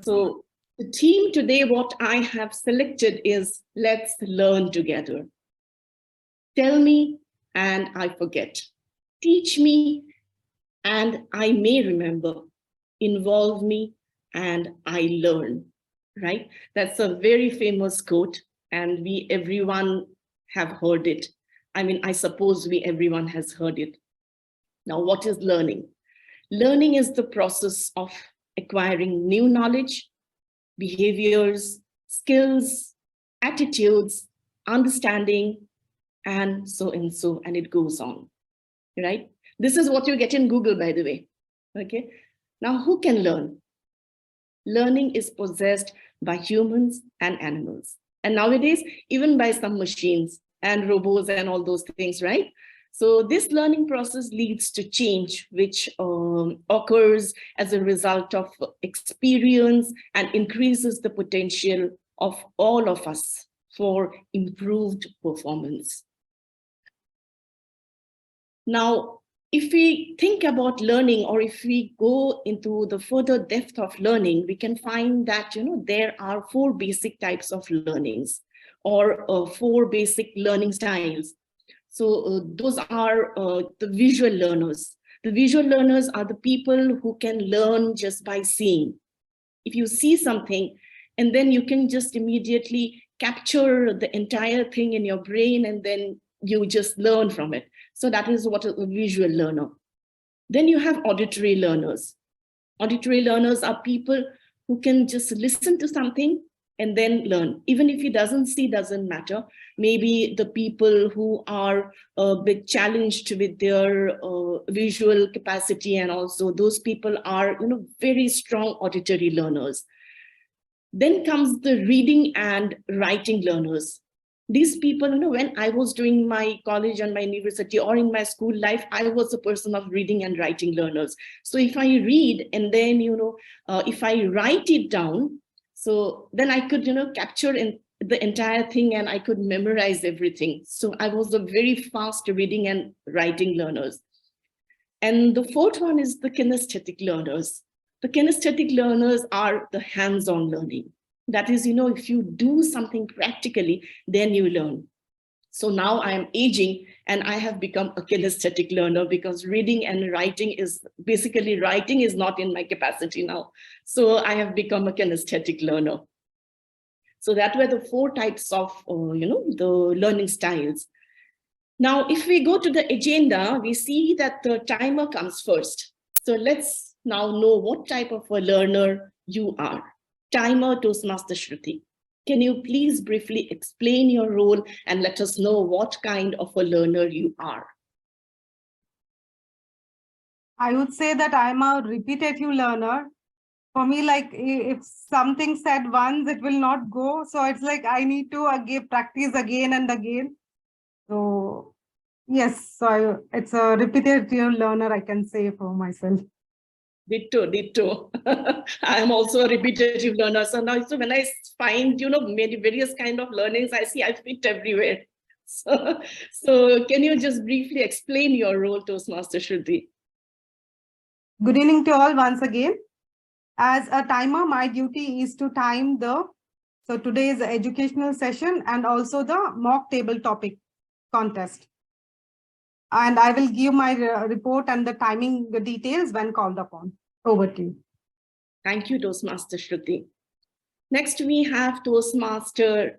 So the theme today, what I have selected is let's learn together. Tell me and I forget. Teach me and I may remember. Involve me and I learn, right? That's a very famous quote and everyone have heard it. I mean, I suppose everyone has heard it. Now, what is learning? Learning is the process of acquiring new knowledge, behaviors, skills, attitudes, understanding, and so, and it goes on, right? This is what you get in Google, by the way, okay? Now, who can learn? Learning is possessed by humans and animals. And nowadays, even by some machines and robots and all those things, right? So this learning process leads to change, which occurs as a result of experience and increases the potential of all of us for improved performance. Now, if we think about learning, or if we go into the further depth of learning, we can find that there are 4 basic types of learnings, or 4 basic learning styles. So those are the visual learners. The visual learners are the people who can learn just by seeing. If you see something, and then you can just immediately capture the entire thing in your brain, and then you just learn from it. So that is what a visual learner. Then you have auditory learners. Auditory learners are people who can just listen to something and then learn. Even if he doesn't see, doesn't matter. Maybe the people who are a bit challenged with their visual capacity, and also those people are very strong auditory learners. Then comes the reading and writing learners. These people, when I was doing my college and my university, or in my school life, I was a person of reading and writing learners. So if I read and then, if I write it down, so then I could, capture in the entire thing, and I could memorize everything. So I was a very fast reading and writing learners. And the 4th one is the kinesthetic learners. The kinesthetic learners are the hands-on learning. That is, if you do something practically, then you learn. So now I am aging and I have become a kinesthetic learner, because reading and writing is basically, writing is not in my capacity now. So I have become a kinesthetic learner. So that were the 4 types of, the learning styles. Now, if we go to the agenda, we see that the timer comes first. So let's now know what type of a learner you are. Timer Toastmaster Shruti, can you please briefly explain your role and let us know what kind of a learner you are? I would say that I'm a repetitive learner. For me, like if something said once, it will not go. So it's like I need to practice again and again. So yes, it's a repetitive learner, I can say for myself. Ditto. I am also a repetitive learner. So now, when I find, many various kind of learnings, I see I fit everywhere. So can you just briefly explain your role, Toastmaster Shruti? Good evening to all once again. As a timer, my duty is to time so today's educational session and also the mock table topic contest. And I will give my report and the timing details when called upon. Over to you. Thank you, Toastmaster Shruti. Next, we have Toastmaster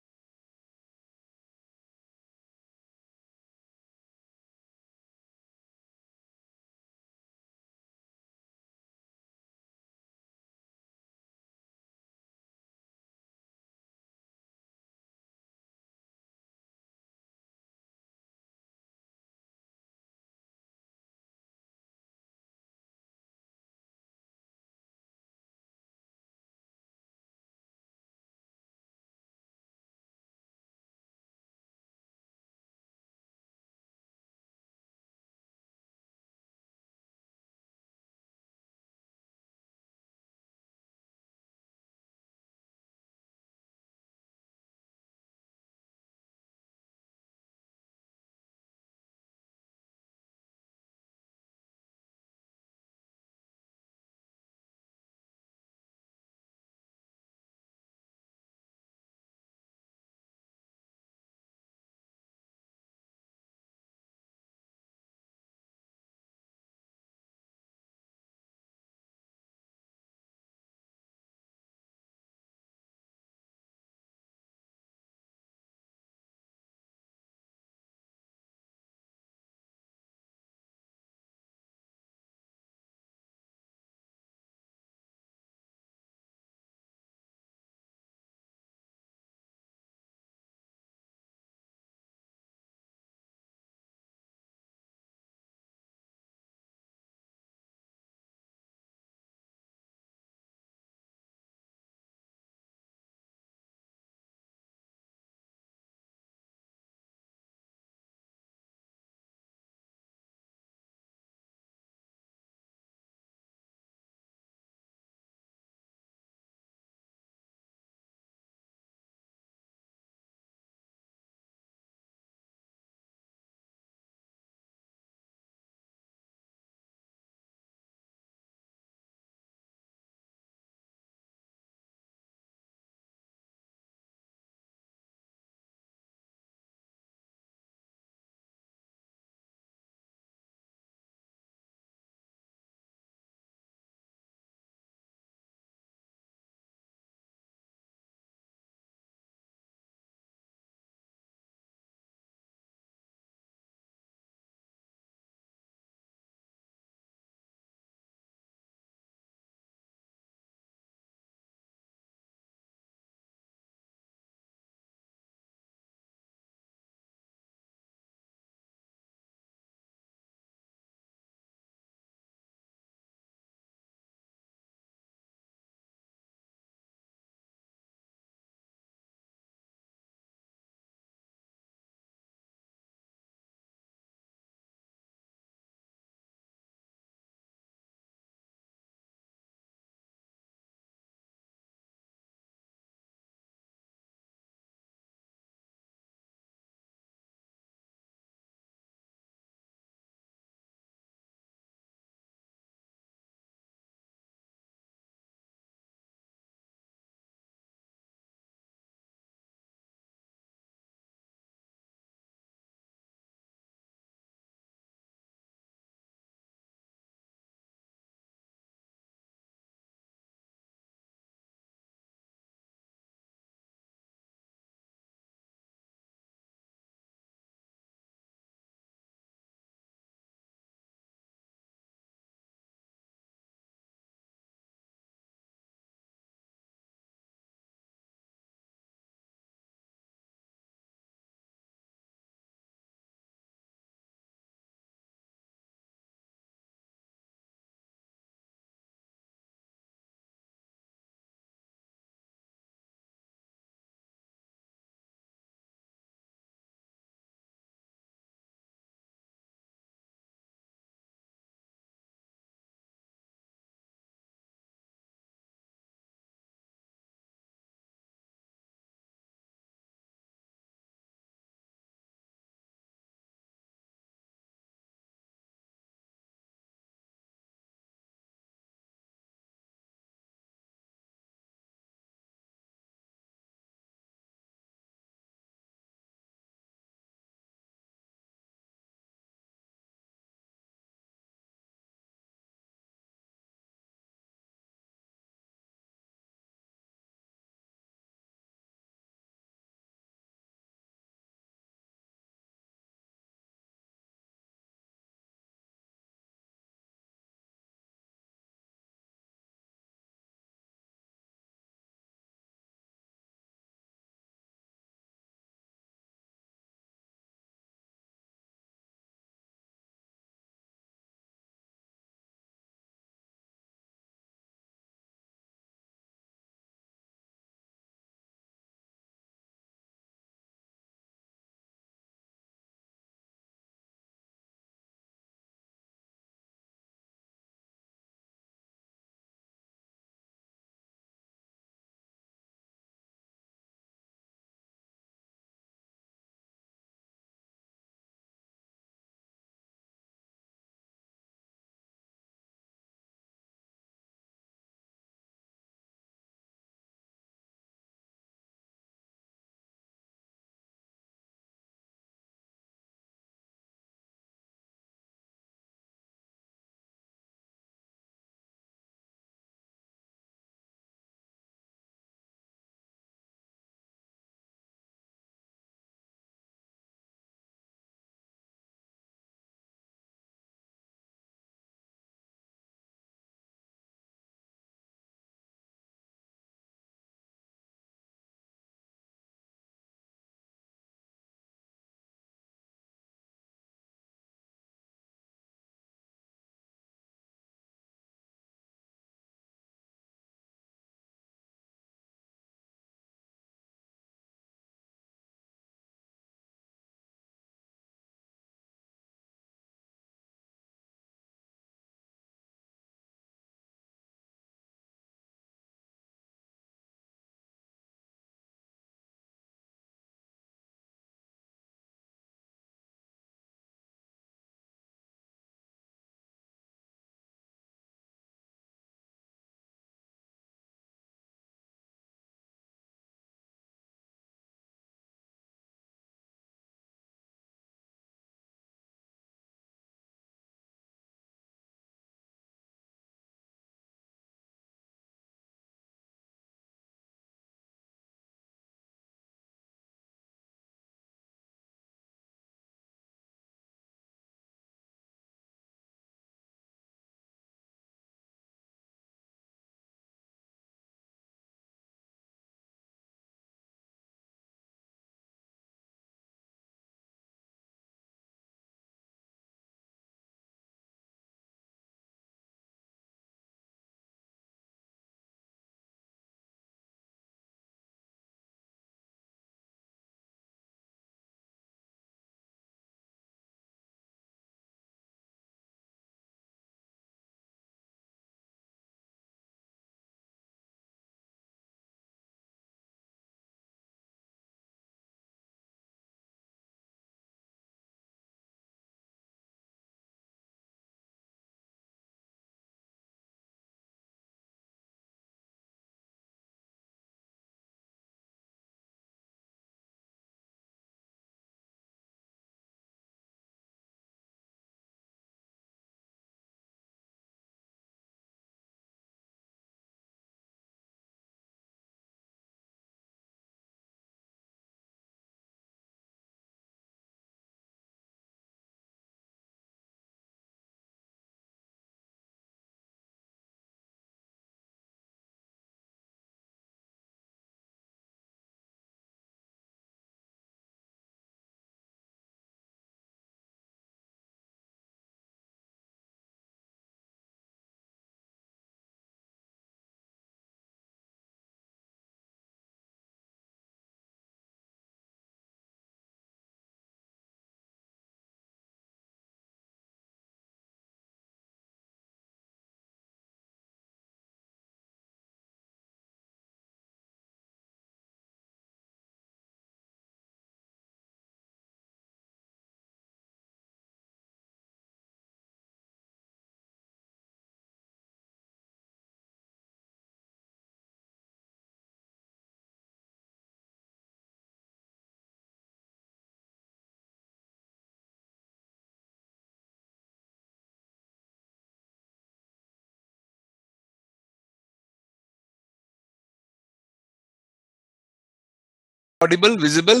Audible, visible?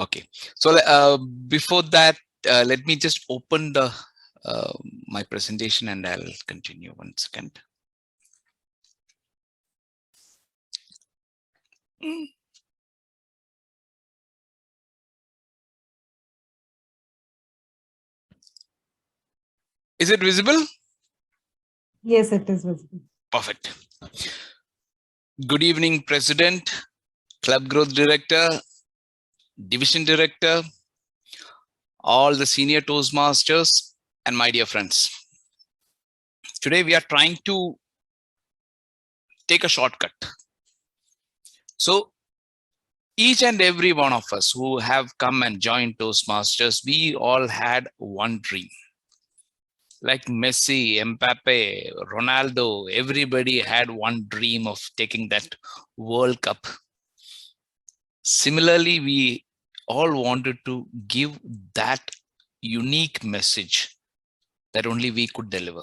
Okay. So before that, let me just open the my presentation and I'll continue. 1 second. Is it visible? Yes, it is visible. Perfect. Good evening, President, Club Growth Director, Division Director, all the senior Toastmasters, and my dear friends. Today we are trying to take a shortcut. So each and every one of us who have come and joined Toastmasters, we all had one dream. Like Messi, Mbappe, Ronaldo, everybody had one dream of taking that World Cup. Similarly, we all wanted to give that unique message that only we could deliver.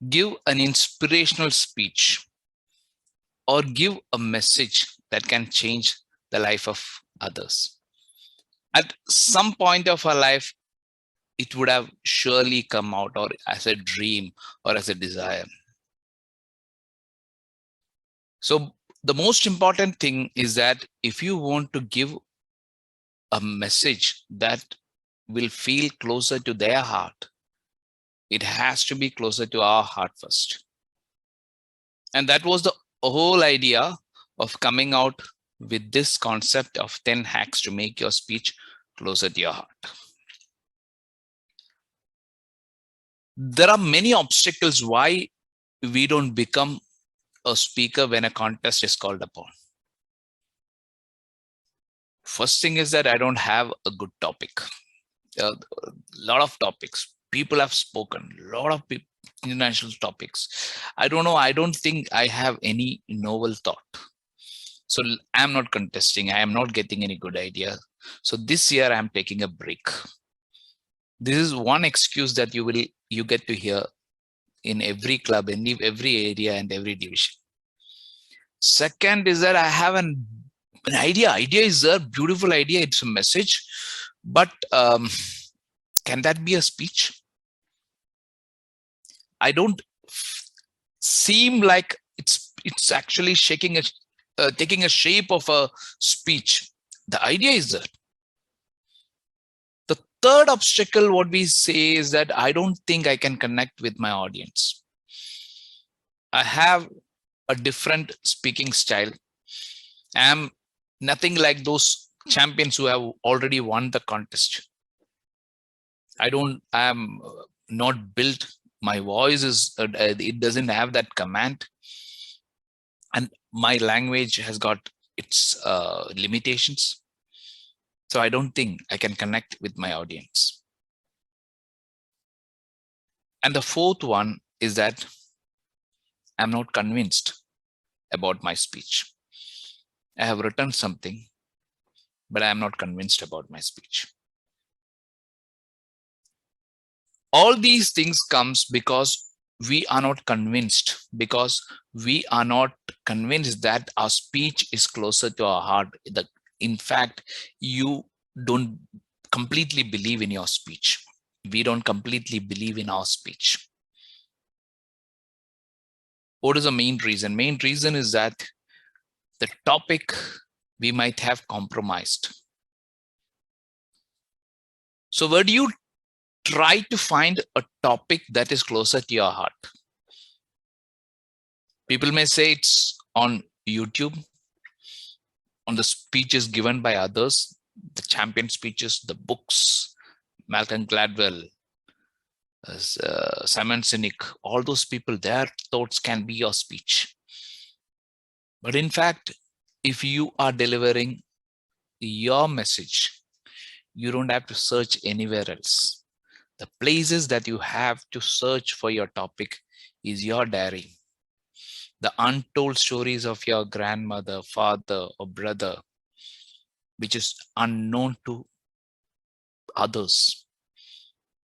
Give an inspirational speech or give a message that can change the life of others. At some point of our life, it would have surely come out or as a dream or as a desire. So the most important thing is that if you want to give a message that will feel closer to their heart, it has to be closer to our heart first. And that was the whole idea of coming out with this concept of 10 hacks to make your speech closer to your heart. There are many obstacles why we don't become a speaker when a contest is called upon. First thing is that I don't have a good topic. A lot of topics. People have spoken, a lot of international topics. I don't know. I don't think I have any novel thought. So I'm not contesting. I am not getting any good idea. So this year I'm taking a break. This is one excuse that you get to hear in every club, in every area and every division. Second is that I have an idea. Idea is a beautiful idea. It's a message, but can that be a speech? I don't seem like it's actually taking a shape of a speech. The idea is that. The third obstacle, what we say is that I don't think I can connect with my audience. I have a different speaking style. I'm nothing like those champions who have already won the contest. I am not built. My voice is, it doesn't have that command. And my language has got its limitations. So I don't think I can connect with my audience. And the fourth one is that I'm not convinced about my speech. I have written something, but I am not convinced about my speech. All these things comes because we are not convinced, that our speech is closer to our heart. In fact, you don't completely believe in your speech. We don't completely believe in our speech. What is the main reason? Main reason is that the topic we might have compromised. So where do you try to find a topic that is closer to your heart? People may say it's on YouTube, on the speeches given by others, the champion speeches, the books, Malcolm Gladwell, Simon Sinek, all those people, their thoughts can be your speech. But in fact, if you are delivering your message, you don't have to search anywhere else. The places that you have to search for your topic is your diary. The untold stories of your grandmother, father, or brother, which is unknown to others.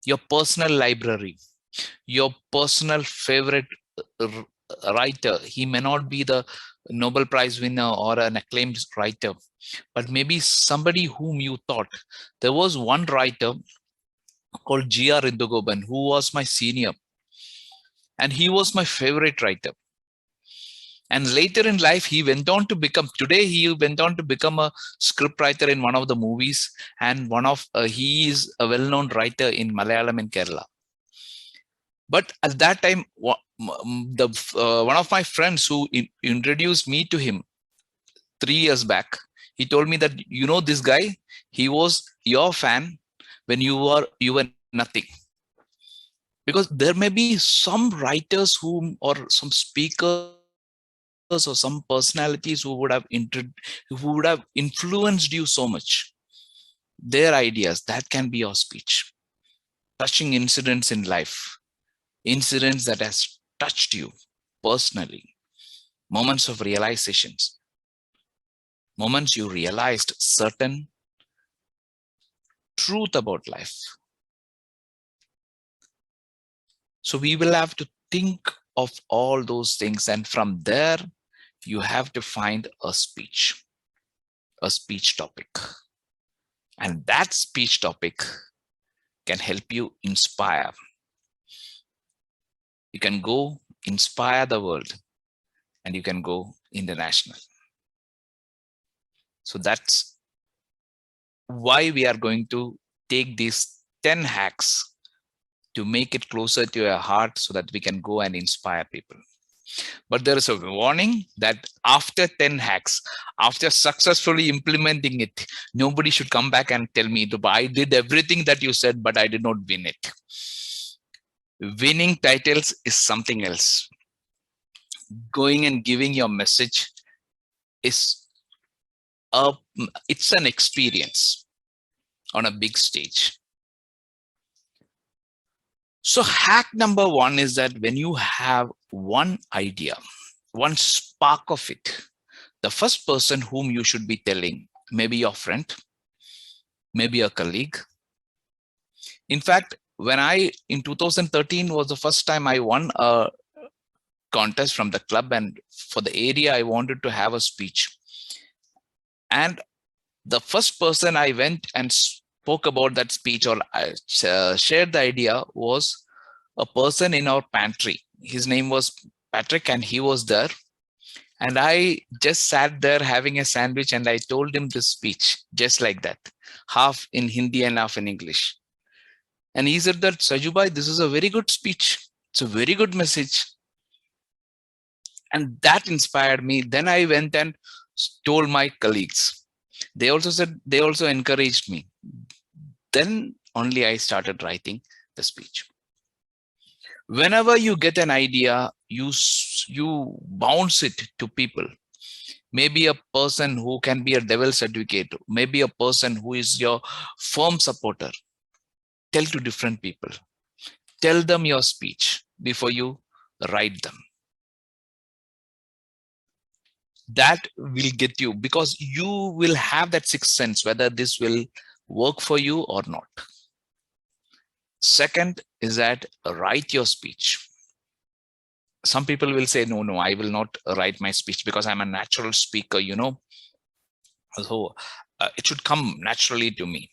Your personal library, your personal favorite writer. He may not be the Nobel Prize winner or an acclaimed writer, but maybe somebody whom you thought. There was one writer called G.R. Indogoban, who was my senior, and he was my favorite writer. And later in life, he went on to become, today he went on to become a script writer in one of the movies, and he is a well-known writer in Malayalam in Kerala. But at that time, one of my friends who introduced me to him 3 years back, he told me that, you know, this guy, he was your fan when you were nothing. Because there may be some writers or some speakers or some personalities who would have influenced you so much. Their ideas, that can be your speech. Touching incidents in life, incidents that has touched you personally, moments of realizations, moments you realized certain truth about life. So we will have to think of all those things, and from there you have to find a speech topic, and that speech topic can help you inspire. You can go inspire the world, and you can go international. So that's why we are going to take these 10 hacks to make it closer to your heart, so that we can go and inspire people. But there is a warning that after 10 hacks, after successfully implementing it, nobody should come back and tell me, I did everything that you said, but I did not win it. Winning titles is something else. Going and giving your message it's an experience on a big stage. So hack number 1 is that when you have one idea, one spark of it, the first person whom you should be telling, maybe your friend, maybe a colleague. In fact, in 2013 was the first time I won a contest from the club, and for the area, I wanted to have a speech. And the first person I went and spoke about that speech, or I shared the idea, was a person in our pantry. His name was Patrick, and he was there. And I just sat there having a sandwich, and I told him this speech, just like that, half in Hindi and half in English. And he said that, Sajubai, this is a very good speech. It's a very good message. And that inspired me. Then I went and told my colleagues. They also encouraged me. Then only I started writing the speech. Whenever you get an idea, you bounce it to people. Maybe a person who can be a devil's advocate, maybe a person who is your firm supporter. Tell to different people. Tell them your speech before you write them. That will get you, because you will have that sixth sense whether this will work for you or not. Second is that write your speech. Some people will say, no, I will not write my speech because I'm a natural speaker, So it should come naturally to me.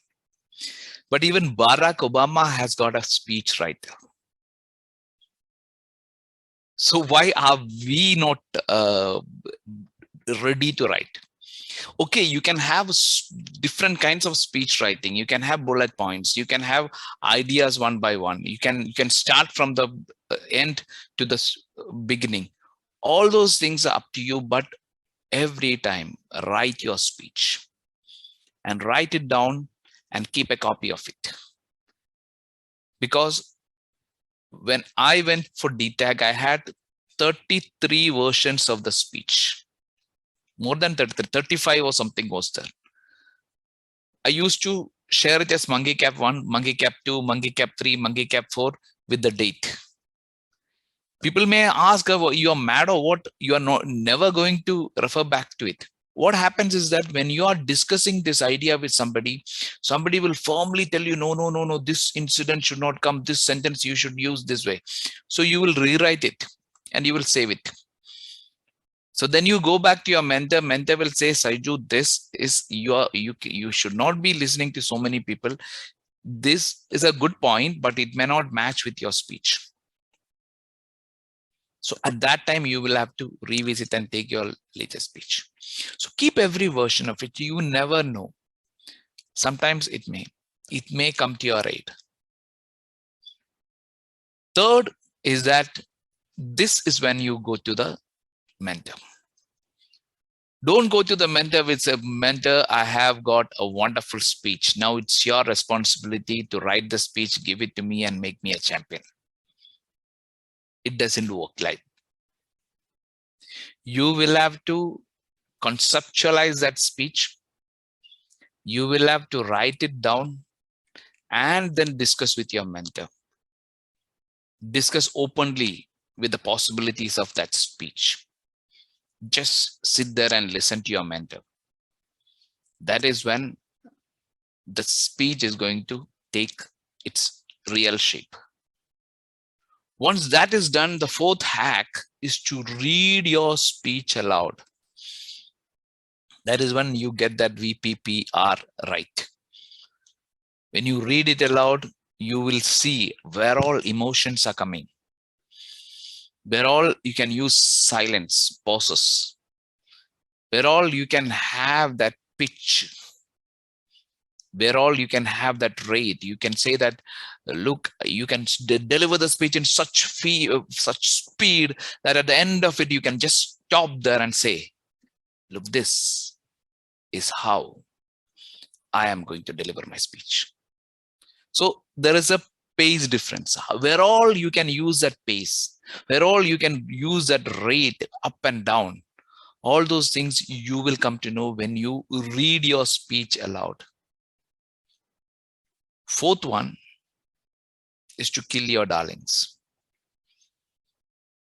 But even Barack Obama has got a speech writer. So why are we not ready to write? Okay, you can have different kinds of speech writing. You can have bullet points. You can have ideas one by one. You can start from the end to the beginning. All those things are up to you, but every time write your speech and write it down and keep a copy of it. Because when I went for DTAG, I had 33 versions of the speech. More than 35 or something was there. I used to share it as Monkey Cap 1, Monkey Cap 2, Monkey Cap 3, Monkey Cap 4 with the date. People may ask, you are mad or what? You are never going to refer back to it. What happens is that when you are discussing this idea with somebody will firmly tell you, no, this incident should not come. This sentence you should use this way. So you will rewrite it. and you will save it. So then you go back to your mentor. Mentor will say, Saiju, this is you should not be listening to so many people. This is a good point, but it may not match with your speech. So at that time, you will have to revisit and take your latest speech. So keep every version of it. You never know. Sometimes it may come to your aid. Third is that this is when you go to the mentor. Don't go to the mentor with a mentor, I have got a wonderful speech. Now it's your responsibility to write the speech, give it to me and make me a champion. It doesn't work like. You will have to conceptualize that speech. You will have to write it down and then discuss with your mentor. Discuss openly with the possibilities of that speech. Just sit there and listen to your mentor. That is when the speech is going to take its real shape. Once that is done, the fourth hack is to read your speech aloud. That is when you get that VPPR right. When you read it aloud, you will see where all emotions are coming. Where all you can use silence, pauses. Where all you can have that pitch. Where all you can have that rate. You can say that, look, you can deliver the speech in such speed that at the end of it, you can just stop there and say, look, this is how I am going to deliver my speech. So there is a pace difference. Where all you can use that pace, where all you can use that rate up and down, all those things you will come to know when you read your speech aloud. Fourth one is to kill your darlings.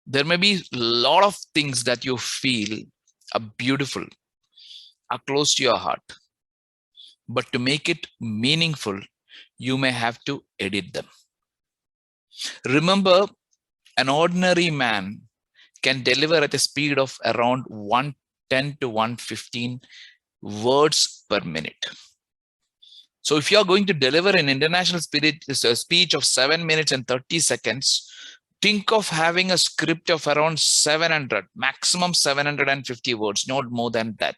There may be a lot of things that you feel are beautiful, are close to your heart, but to make it meaningful, you may have to edit them. Remember, an ordinary man can deliver at a speed of around 110 to 115 words per minute. So if you are going to deliver an international speech of 7 minutes and 30 seconds, think of having a script of around 700, maximum 750 words, not more than that.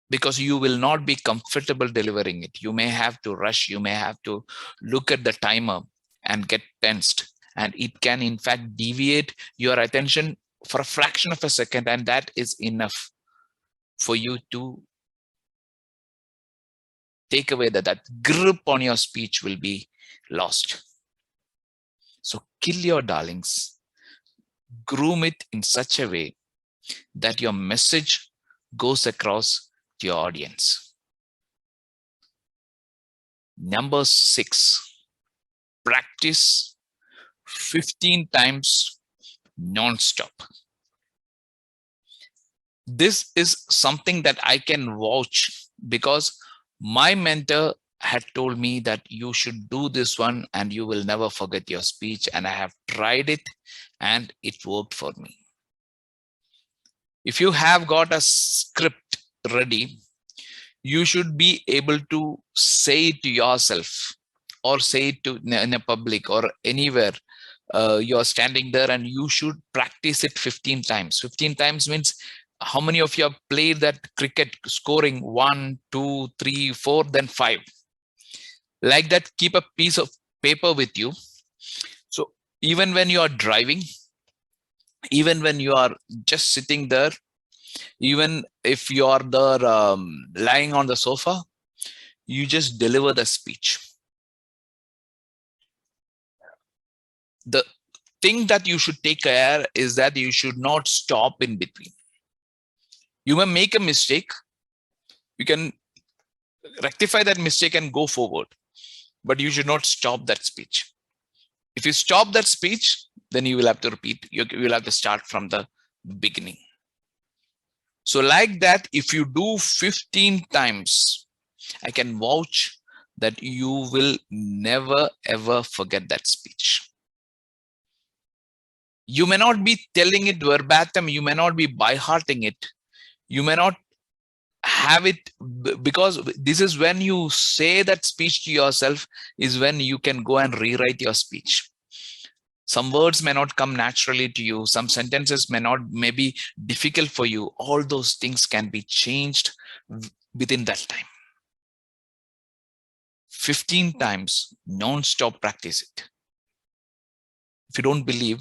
Because you will not be comfortable delivering it. You may have to rush, you may have to look at the timer and get tensed. And it can in fact deviate your attention for a fraction of a second, and that is enough for you to take away that grip on your speech will be lost. So kill your darlings. Groom it in such a way that your message goes across to your audience. Number 6, practice 15 times non-stop. This is something that I can vouch because my mentor had told me that you should do this one and you will never forget your speech, and I have tried it and it worked for me. If you have got a script ready, you should be able to say it to yourself or say it to in a public or anywhere. You're standing there and you should practice it 15 times. 15 times means how many of you have played that cricket scoring 1, 2, 3, 4, then 5. Like that, keep a piece of paper with you. So even when you are driving, even when you are just sitting there, even if you are there lying on the sofa, you just deliver the speech. The thing that you should take care is that you should not stop in between. You may make a mistake. You can rectify that mistake and go forward, but you should not stop that speech. If you stop that speech, then you will have to repeat. You will have to start from the beginning. So like that, if you do 15 times, I can vouch that you will never ever forget that speech. You may not be telling it verbatim, you may not be by-hearting it, you may not have it, because this is when you say that speech to yourself, is when you can go and rewrite your speech. Some words may not come naturally to you, some sentences may be difficult for you. All those things can be changed within that time. 15 times non-stop practice it. If you don't believe,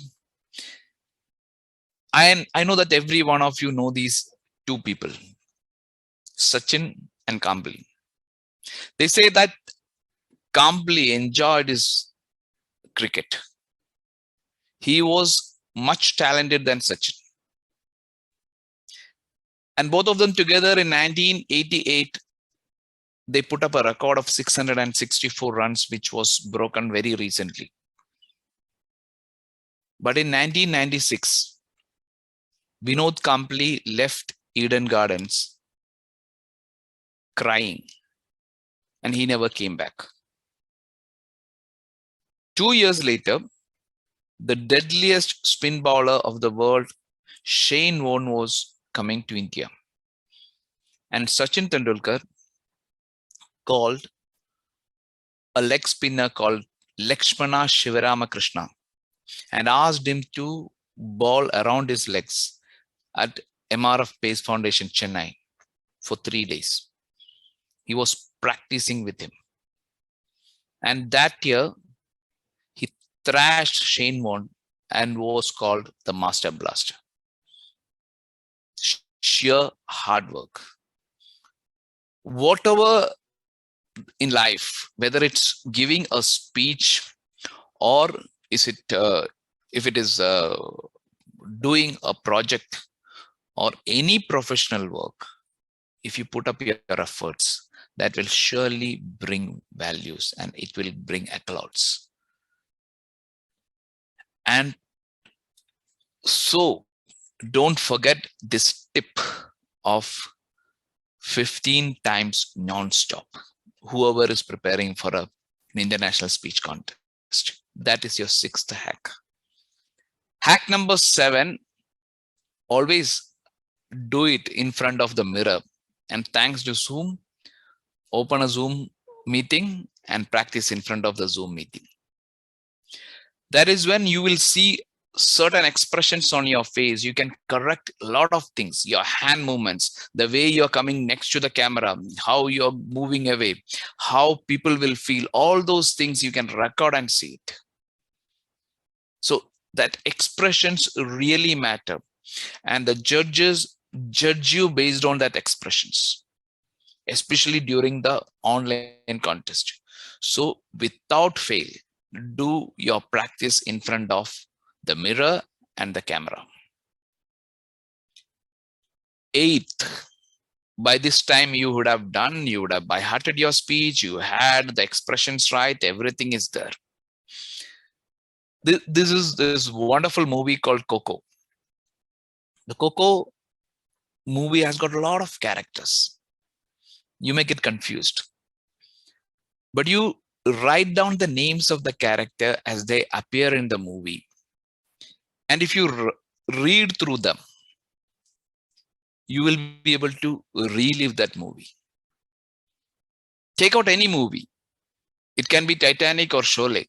I know that every one of you know these two people, Sachin and Kambli. They say that Kambli enjoyed his cricket. He was much talented than Sachin. And both of them together in 1988, they put up a record of 664 runs, which was broken very recently. But in 1996, Vinod Kambli left Eden Gardens crying, and he never came back. 2 years later, the deadliest spin bowler of the world, Shane Warne, was coming to India. And Sachin Tendulkar called a leg spinner called Lakshmana Shivaramakrishna and asked him to bowl around his legs at MRF Pace Foundation, Chennai, for 3 days. He was practicing with him. And that year, he thrashed Shane Warne and was called the Master Blaster. Sheer hard work. Whatever in life, whether it's giving a speech or is it if it is doing a project or any professional work, if you put up your efforts, that will surely bring values and it will bring accolades. And so don't forget this tip of 15 times non-stop. Whoever is preparing for an international speech contest, that is your 6th hack. Hack number 7, always do it in front of the mirror. And thanks to Zoom, open a Zoom meeting and practice in front of the Zoom meeting. That is when you will see certain expressions on your face. You can correct a lot of things, your hand movements, the way you're coming next to the camera, how you're moving away, how people will feel. All those things you can record and see it. So that expressions really matter. And the judges judge you based on that expressions, especially during the online contest. So without fail, do your practice in front of the mirror and the camera. 8th, by this time you would have by-hearted your speech, you had the expressions right, everything is there. This is this wonderful movie called Coco. The Coco movie has got a lot of characters. You may get confused, but you write down the names of the character as they appear in the movie. And if you read through them, you will be able to relive that movie. Take out any movie. It can be Titanic or Sholay.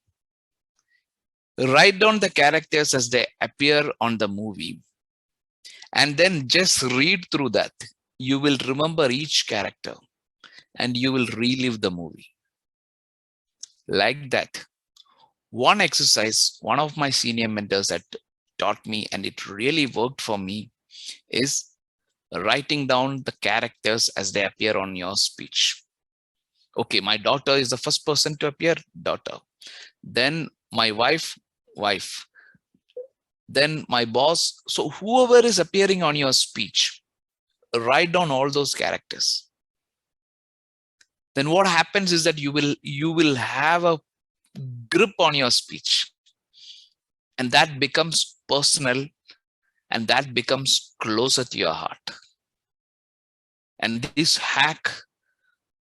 Write down the characters as they appear on the movie. And then just read through that. You will remember each character and you will relive the movie. Like that. One exercise, one of my senior mentors had taught me, and it really worked for me, is writing down the characters as they appear on your speech. Okay, my daughter is the first person to appear, daughter. Then my wife. Then my boss. So whoever is appearing on your speech, write down all those characters. Then what happens is that you will have a grip on your speech, and that becomes personal, and that becomes closer to your heart. And this hack,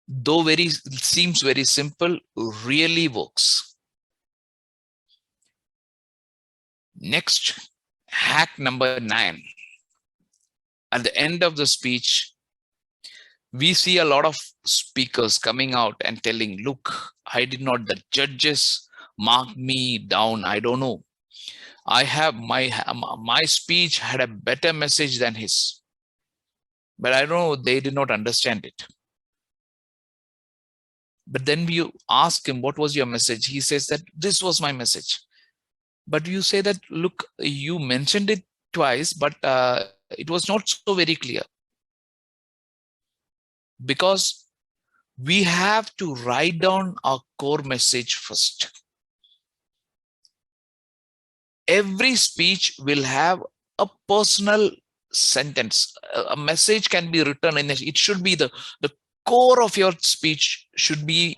though seems very simple, really works. Next, Hack number 9. At the end of the speech, we see a lot of speakers coming out and telling, look, the judges marked me down. I don't know. I have my speech had a better message than his. But I don't know, they did not understand it. But then we ask him, what was your message? He says that this was my message. But you say that, look, you mentioned it twice, but it was not so very clear. Because we have to write down our core message first. Every speech will have a personal sentence. A message can be written in it. It should be the core of your speech should be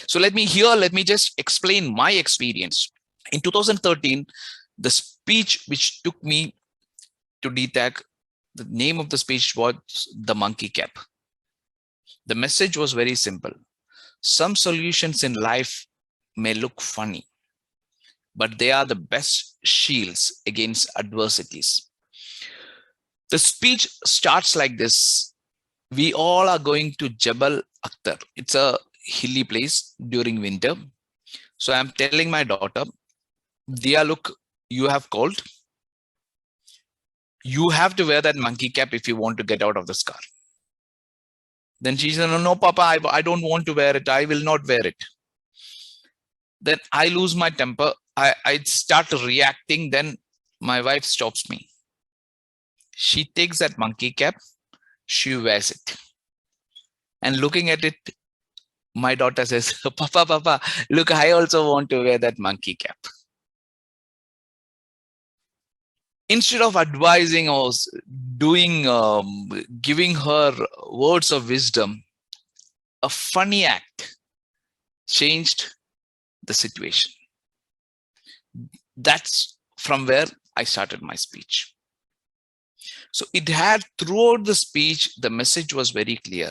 so let me just explain my experience. In 2013, the speech which took me to DTAC, the name of the speech was The Monkey Cap. The message was very simple. Some solutions in life may look funny, but they are the best shields against adversities. The speech starts like this. We all are going to Jabal Akhtar. It's a hilly place during winter. So I'm telling my daughter, Dia, look, you have cold. You have to wear that monkey cap if you want to get out of this car. Then she said, no, Papa, I don't want to wear it. I will not wear it. Then I lose my temper. I start reacting. Then my wife stops me. She takes that monkey cap. She wears it. And looking at it, my daughter says, Papa, look, I also want to wear that monkey cap. Instead of advising or doing, giving her words of wisdom, a funny act changed the situation. That's from where I started my speech. So it had, throughout the speech, the message was very clear.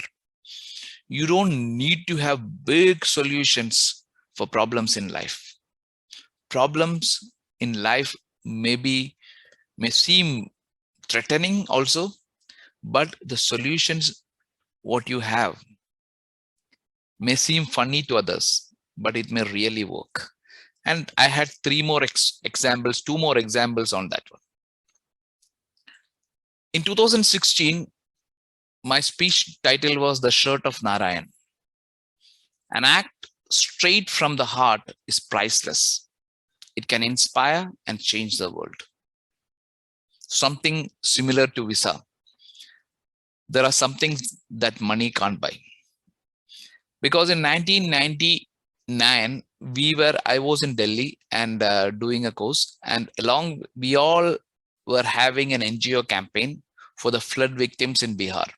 You don't need to have big solutions for problems in life. Problems in life may seem threatening also, but the solutions, what you have, may seem funny to others, but it may really work. And I had two more examples on that one. In 2016, my speech title was The Shirt of Narayan. An act straight from the heart is priceless. It can inspire and change the world. Something similar to Visa. There are some things that money can't buy. Because in 1999, I was in Delhi and doing a course, and we all were having an NGO campaign for the flood victims in Bihar.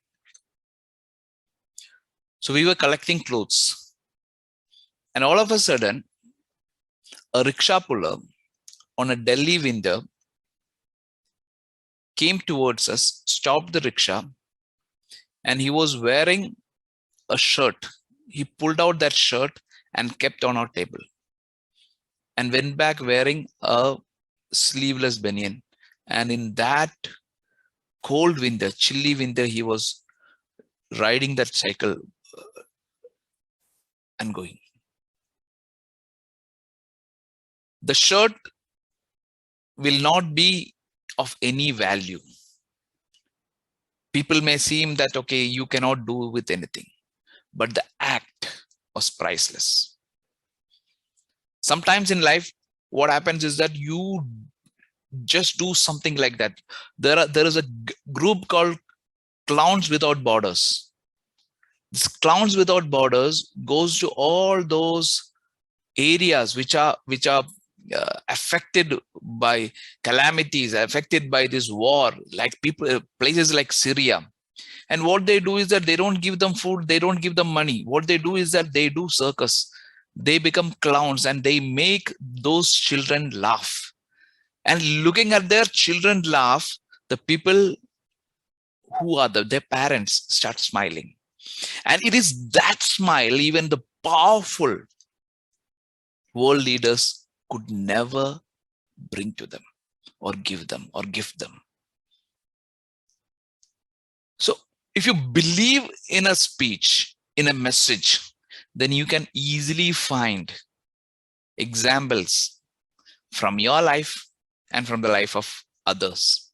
So we were collecting clothes, and all of a sudden, a rickshaw puller on a Delhi window came towards us, stopped the rickshaw, and he was wearing a shirt. He pulled out that shirt and kept on our table and went back wearing a sleeveless banyan. And in that cold winter, chilly winter, he was riding that cycle and going. The shirt will not be of any value. People may seem that, okay, you cannot do with anything, but the act was priceless. Sometimes in life, what happens is that you just do something like that. There is a group called Clowns Without Borders. This Clowns Without Borders goes to all those areas which are affected by calamities, affected by this war, like places like Syria. And what they do is that they don't give them food, they don't give them money. What they do is that they do circus. They become clowns and they make those children laugh. And looking at their children laugh, the people who are their parents start smiling. And it is that smile, even the powerful, world leaders could never bring to them or give them or gift them. So if you believe in a speech, in a message, then you can easily find examples from your life and from the life of others.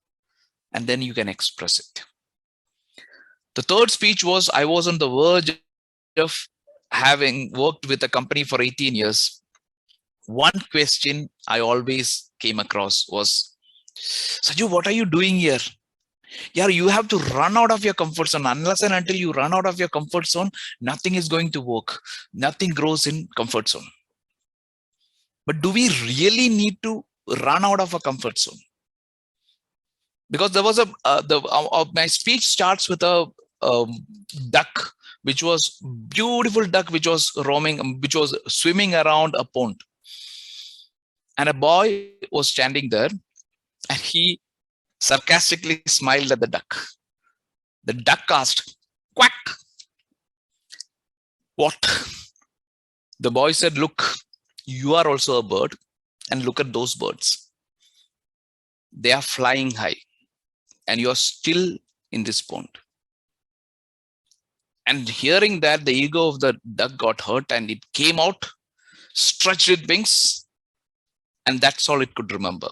And then you can express it. The third speech was, I was on the verge of having worked with a company for 18 years. One question I always came across was, Saiju, what are you doing here? Yeah, you have to run out of your comfort zone. Unless and until you run out of your comfort zone, nothing is going to work. Nothing grows in comfort zone. But do we really need to run out of a comfort zone? Because there was my speech starts with a duck, which was beautiful duck, which was roaming, which was swimming around a pond. And a boy was standing there, and he sarcastically smiled at the duck. The duck asked, "Quack." What? The boy said, "Look, you are also a bird, and look at those birds. They are flying high, and you are still in this pond." And hearing that, the ego of the duck got hurt, and it came out, stretched its wings, and that's all it could remember.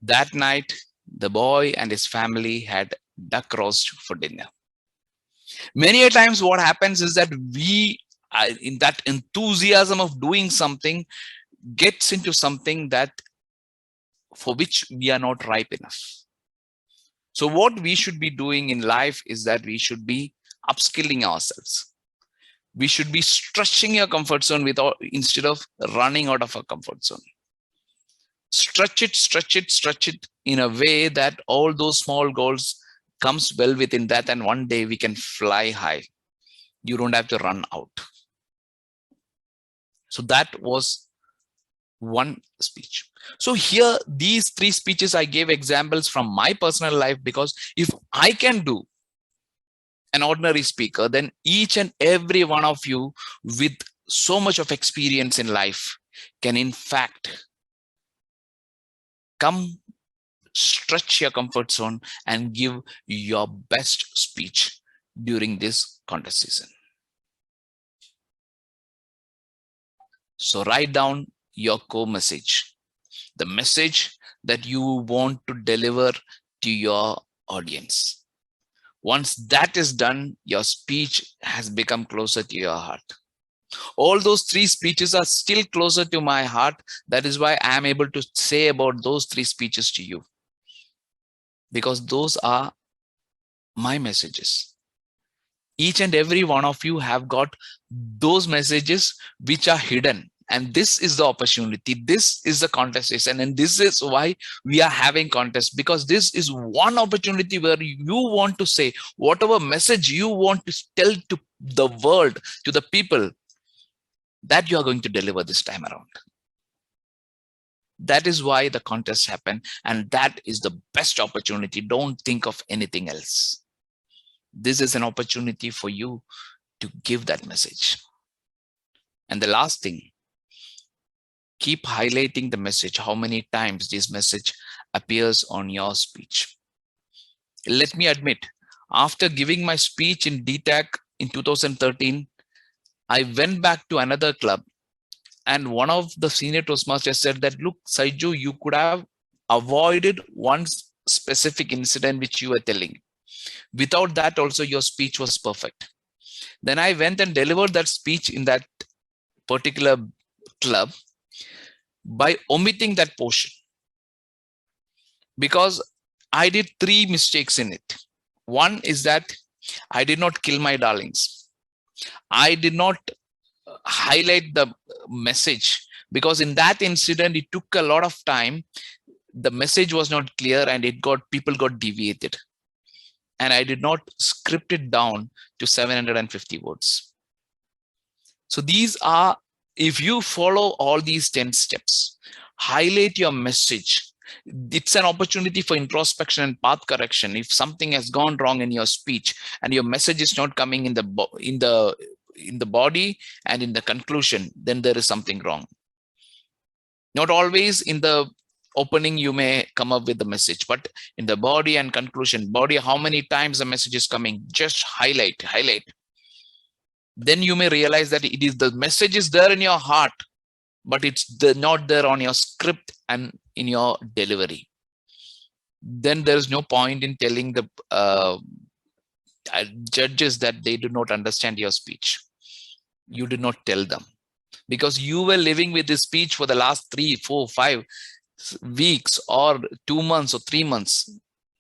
That night, the boy and his family had duck roast for dinner. Many a times what happens is that we, in that enthusiasm of doing something, gets into something that for which we are not ripe enough. So what we should be doing in life is that we should be upskilling ourselves. We should be stretching your comfort zone instead of running out of a comfort zone. Stretch it in a way that all those small goals comes well within that, and one day we can fly high. You don't have to run out. So that was one speech. So here, these three speeches, I gave examples from my personal life, because if I can do an ordinary speaker, then each and every one of you with so much of experience in life can in fact come, stretch your comfort zone and give your best speech during this contest season. So write down your core message, the message that you want to deliver to your audience. Once that is done, your speech has become closer to your heart. All those three speeches are still closer to my heart. That is why I am able to say about those three speeches to you, because those are my messages. Each and every one of you have got those messages which are hidden. And this is the opportunity. This is the contestation. And this is why we are having contests, because this is one opportunity where you want to say whatever message you want to tell to the world, to the people, that you are going to deliver this time around. That is why the contests happen. And that is the best opportunity. Don't think of anything else. This is an opportunity for you to give that message. And the last thing, keep highlighting the message, how many times this message appears on your speech. Let me admit, after giving my speech in DTAC in 2013, I went back to another club, and one of the senior Toastmasters said that, look, Saiju, you could have avoided one specific incident which you were telling. Without that also, your speech was perfect. Then I went and delivered that speech in that particular club by omitting that portion, because I did three mistakes in it. One is that I did not kill my darlings. I did not highlight the message, because in that incident, it took a lot of time. The message was not clear, and people got deviated. And I did not script it down to 750 words. So these are, if you follow all these 10 steps, highlight your message. It's an opportunity for introspection and path correction. If something has gone wrong in your speech and your message is not coming in the body and in the conclusion, then there is something wrong. Not always in the opening you may come up with the message, but in the body and conclusion, body, how many times the message is coming, just highlight. Then you may realize that it is the message is there in your heart, but it's not there on your script and in your delivery. Then there is no point in telling the judges that they do not understand your speech. You do not tell them, because you were living with this speech for the last 3, 4, 5 weeks or 2 months or 3 months.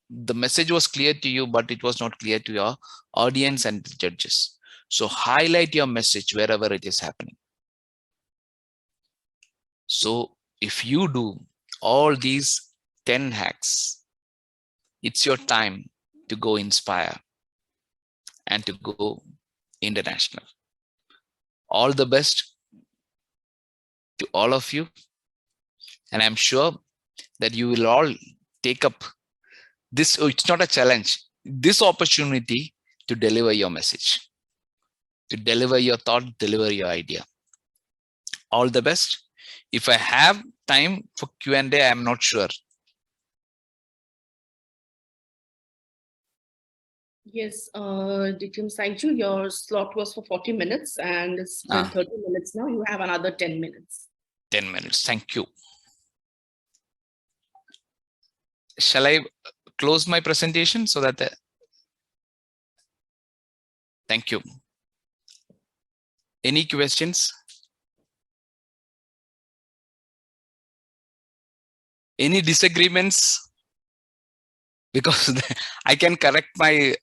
The message was clear to you, but it was not clear to your audience and the judges. So highlight your message wherever it is happening. So if you do all these 10 hacks, it's your time to go inspire and to go international. All the best to all of you. And I'm sure that you will all take up this. It's not a challenge, this opportunity to deliver your message, to deliver your thought, deliver your idea. All the best. If I have time for Q&A, I'm not sure. Yes, DTM Saiju, your slot was for 40 minutes and it's been 30 minutes now. You have another 10 minutes. 10 minutes. Thank you. Shall I close my presentation so that thank you. Any questions? Any disagreements? Because I can correct my